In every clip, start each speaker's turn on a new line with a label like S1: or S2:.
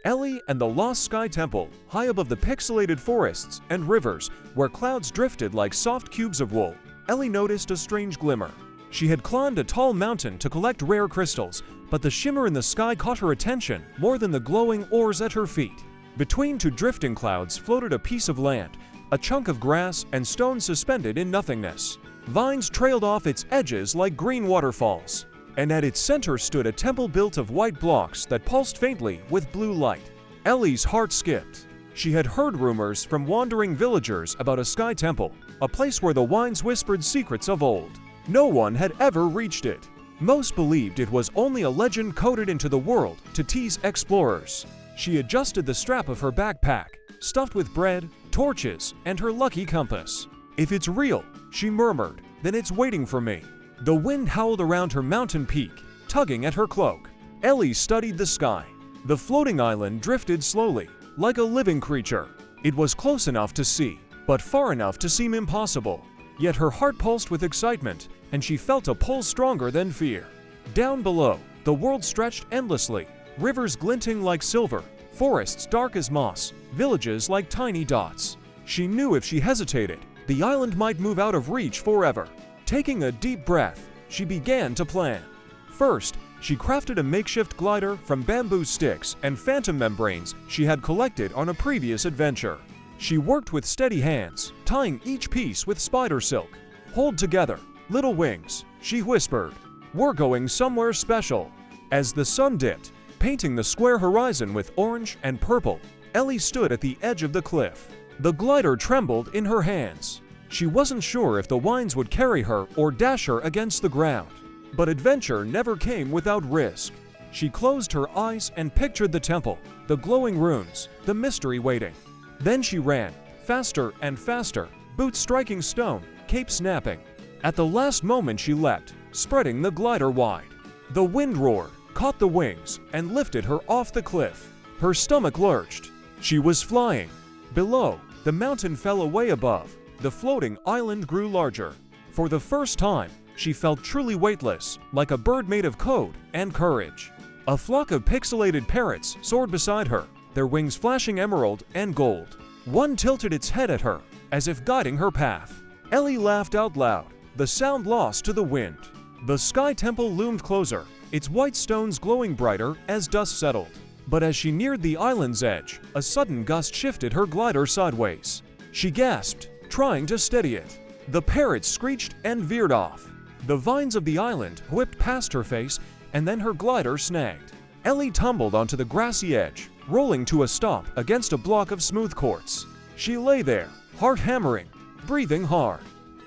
S1: Ellie and the Lost Sky Temple, high above the pixelated forests and rivers where clouds drifted like soft cubes of wool. Ellie noticed a strange glimmer. She had climbed a tall mountain to collect rare crystals, but the shimmer in the sky caught her attention more than the glowing ores at her feet. Between two drifting clouds floated a piece of land, a chunk of grass and stone suspended in nothingness. Vines trailed off its edges like green waterfalls, and at its center stood a temple built of white blocks that pulsed faintly with blue light. Ellie's heart skipped. She had heard rumors from wandering villagers about a sky temple, a place where the winds whispered secrets of old. No one had ever reached it. Most believed it was only a legend coded into the world to tease explorers. She adjusted the strap of her backpack, stuffed with bread, torches, and her lucky compass. "If it's real," she murmured, "then it's waiting for me." The wind howled around her mountain peak, tugging at her cloak. Ellie studied the sky. The floating island drifted slowly, like a living creature. It was close enough to see, but far enough to seem impossible. Yet her heart pulsed with excitement, and she felt a pull stronger than fear. Down below, the world stretched endlessly, rivers glinting like silver, forests dark as moss, villages like tiny dots. She knew if she hesitated, the island might move out of reach forever. Taking a deep breath, she began to plan. First, she crafted a makeshift glider from bamboo sticks and phantom membranes she had collected on a previous adventure. She worked with steady hands, tying each piece with spider silk. "Hold together, little wings," she whispered. "We're going somewhere special." As the sun dipped, painting the square horizon with orange and purple, Ellie stood at the edge of the cliff. The glider trembled in her hands. She wasn't sure if the winds would carry her or dash her against the ground. But adventure never came without risk. She closed her eyes and pictured the temple, the glowing runes, the mystery waiting. Then she ran, faster and faster, boots striking stone, cape snapping. At the last moment she leapt, spreading the glider wide. The wind roared, caught the wings, and lifted her off the cliff. Her stomach lurched. She was flying. Below, the mountain fell away above. The floating island grew larger. For the first time, she felt truly weightless, like a bird made of code and courage. A flock of pixelated parrots soared beside her, their wings flashing emerald and gold. One tilted its head at her, as if guiding her path. Ellie laughed out loud, the sound lost to the wind. The sky temple loomed closer, its white stones glowing brighter as dust settled. But as she neared the island's edge, a sudden gust shifted her glider sideways. She gasped, trying to steady it. The parrot screeched and veered off. The vines of the island whipped past her face, and then her glider snagged. Ellie tumbled onto the grassy edge, rolling to a stop against a block of smooth quartz. She lay there, heart hammering, breathing hard.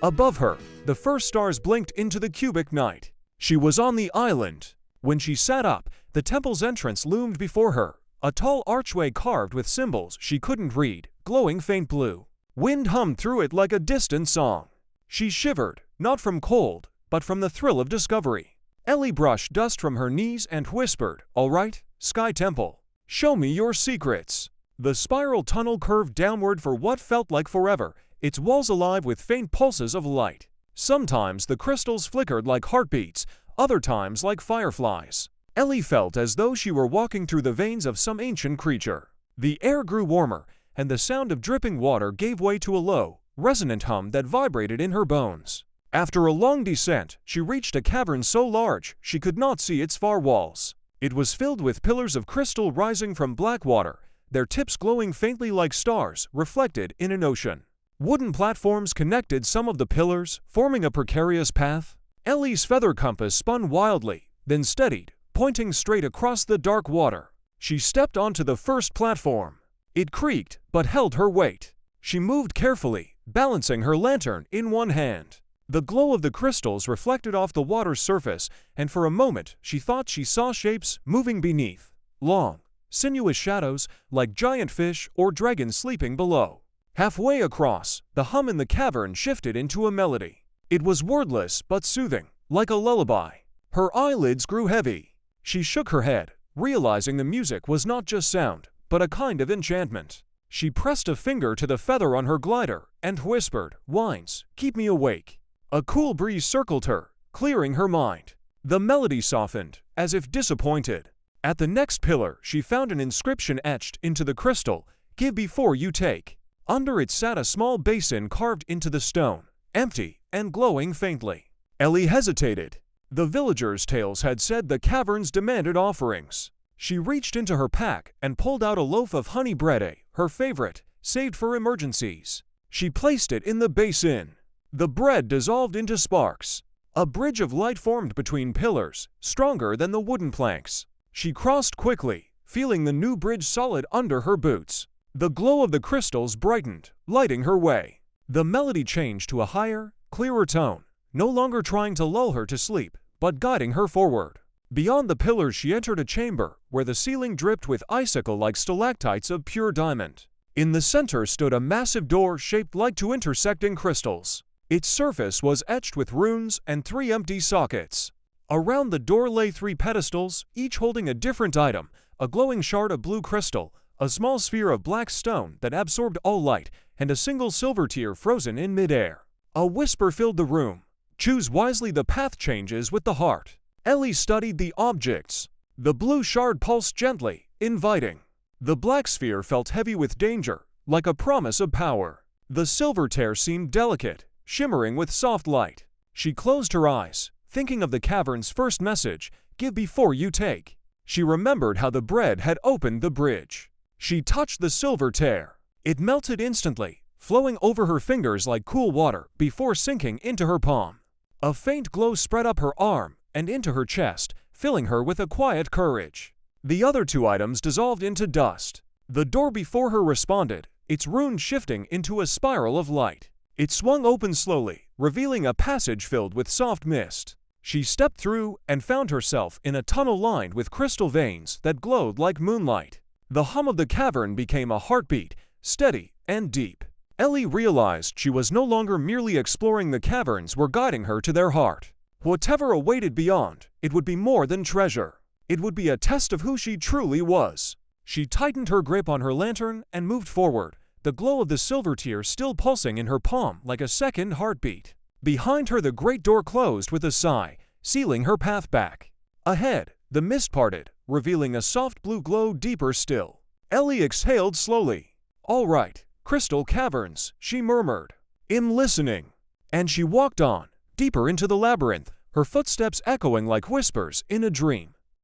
S1: Above her, the first stars blinked into the cubic night. She was on the island. When she sat up, the temple's entrance loomed before her, a tall archway carved with symbols she couldn't read, glowing faint blue. Wind hummed through it like a distant song. She shivered, not from cold, but from the thrill of discovery. Ellie brushed dust from her knees and whispered, "All right, Sky Temple, show me your secrets." The spiral tunnel curved downward for what felt like forever, its walls alive with faint pulses of light. Sometimes the crystals flickered like heartbeats, other times like fireflies. Ellie felt as though she were walking through the veins of some ancient creature. The air grew warmer, and the sound of dripping water gave way to a low, resonant hum that vibrated in her bones. After a long descent, she reached a cavern so large she could not see its far walls. It was filled with pillars of crystal rising from black water, their tips glowing faintly like stars reflected in an ocean. Wooden platforms connected some of the pillars, forming a precarious path. Ellie's feather compass spun wildly, then steadied, pointing straight across the dark water. She stepped onto the first platform. It creaked, but held her weight. She moved carefully, balancing her lantern in one hand. The glow of the crystals reflected off the water's surface, and for a moment she thought she saw shapes moving beneath. Long, sinuous shadows, like giant fish or dragons sleeping below. Halfway across, the hum in the cavern shifted into a melody. It was wordless but soothing, like a lullaby. Her eyelids grew heavy. She shook her head, realizing the music was not just sound, but a kind of enchantment. She pressed a finger to the feather on her glider and whispered, "Winds, keep me awake." A cool breeze circled her, clearing her mind. The melody softened, as if disappointed. At the next pillar, she found an inscription etched into the crystal, "Give before you take." Under it sat a small basin carved into the stone, empty and glowing faintly. Ellie hesitated. The villagers' tales had said the caverns demanded offerings. She reached into her pack and pulled out a loaf of honey bread, her favorite, saved for emergencies. She placed it in the basin. The bread dissolved into sparks. A bridge of light formed between pillars, stronger than the wooden planks. She crossed quickly, feeling the new bridge solid under her boots. The glow of the crystals brightened, lighting her way. The melody changed to a higher, clearer tone, no longer trying to lull her to sleep, but guiding her forward. Beyond the pillars she entered a chamber, where the ceiling dripped with icicle-like stalactites of pure diamond. In the center stood a massive door shaped like two intersecting crystals. Its surface was etched with runes and 3 empty sockets. Around the door lay 3 pedestals, each holding a different item: a glowing shard of blue crystal, a small sphere of black stone that absorbed all light, and a single silver tear frozen in midair. A whisper filled the room. "Choose wisely, the path changes with the heart." Ellie studied the objects. The blue shard pulsed gently, inviting. The black sphere felt heavy with danger, like a promise of power. The silver tear seemed delicate, shimmering with soft light. She closed her eyes, thinking of the cavern's first message, "Give before you take." She remembered how the bread had opened the bridge. She touched the silver tear. It melted instantly, flowing over her fingers like cool water before sinking into her palm. A faint glow spread up her arm and into her chest, filling her with a quiet courage. The other 2 items dissolved into dust. The door before her responded, its runes shifting into a spiral of light. It swung open slowly, revealing a passage filled with soft mist. She stepped through and found herself in a tunnel lined with crystal veins that glowed like moonlight. The hum of the cavern became a heartbeat, steady and deep. Ellie realized she was no longer merely exploring the caverns were guiding her to their heart. Whatever awaited beyond, it would be more than treasure. It would be a test of who she truly was. She tightened her grip on her lantern and moved forward, the glow of the silver tear still pulsing in her palm like a second heartbeat. Behind her the great door closed with a sigh, sealing her path back. Ahead, the mist parted, revealing a soft blue glow deeper still. Ellie exhaled slowly. "All right, crystal caverns," she murmured. "I'm listening." And she walked on, deeper into the labyrinth, her footsteps echoing like whispers in a dream.